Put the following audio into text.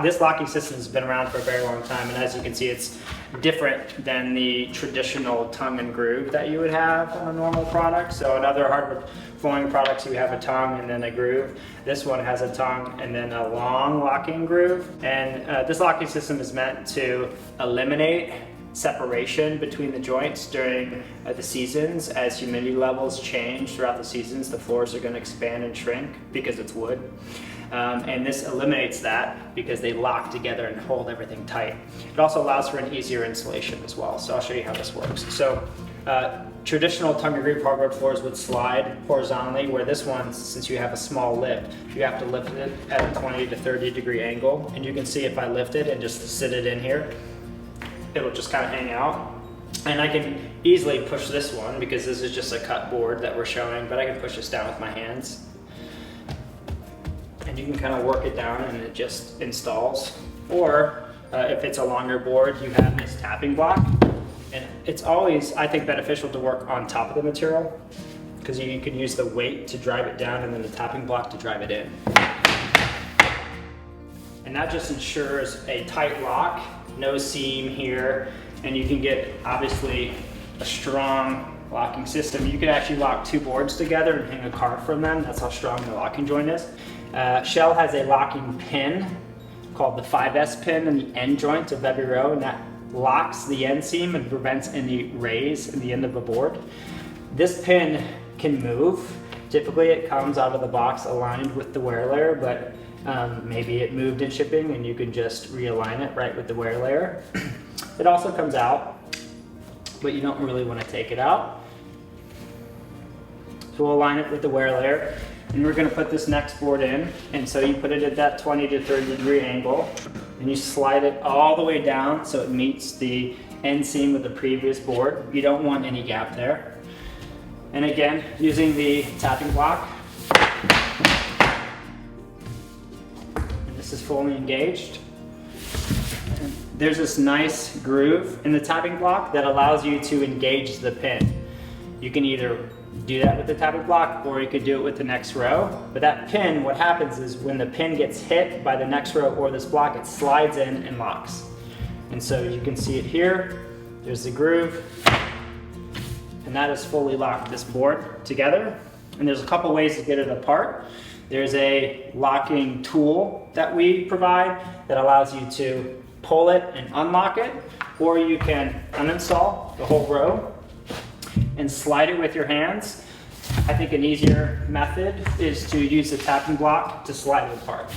This locking system has been around for a very long time, and as you can see, it's different than the traditional tongue and groove that you would have on a normal product. So in other hardwood flooring products, you have a tongue and then a groove. This one has a tongue and then a long locking groove. And this locking system is meant to eliminate separation between the joints during the seasons. As humidity levels change throughout the seasons, the floors are going to expand and shrink because it's wood. And this eliminates that because they lock together and hold everything tight. It also allows for an easier installation as well. So I'll show you how this works. So traditional tongue and groove hardwood floors would slide horizontally, where this one, since you have a small lip, you have to lift it at a 20 to 30 degree angle. And you can see if I lift it and just sit it in here, it'll just kind of hang out. And I can easily push this one because this is just a cut board that we're showing, but I can push this down with my hands. And you can kind of work it down and it just installs. Or if it's a longer board, you have this tapping block. And it's always, I think, beneficial to work on top of the material because you can use the weight to drive it down and then the tapping block to drive it in. And that just ensures a tight lock, no seam here, and you can get, obviously, a strong locking system. You can actually lock two boards together and hang a car from them. That's how strong the locking joint is. Shell has a locking pin called the 5S pin in the end joint of every row, and that locks the end seam and prevents any raise in the end of the board. This pin can move. Typically it comes out of the box aligned with the wear layer, but maybe it moved in shipping and you can just realign it right with the wear layer. It also comes out, but you don't really want to take it out. So we'll align it with the wear layer. And we're going to put this next board in, and so you put it at that 20 to 30 degree angle, and you slide it all the way down so it meets the end seam of the previous board. You don't want any gap there. And again, using the tapping block, and this is fully engaged. And there's this nice groove in the tapping block that allows you to engage the pin. You can either do that with the tapping block, or you could do it with the next row. But that pin, what happens is when the pin gets hit by the next row or this block, it slides in and locks. And so you can see it here. There's the groove, and that has fully locked this board together. And there's a couple ways to get it apart. There's a locking tool that we provide that allows you to pull it and unlock it, or you can uninstall the whole row and slide it with your hands. I think an easier method is to use the tapping block to slide it apart.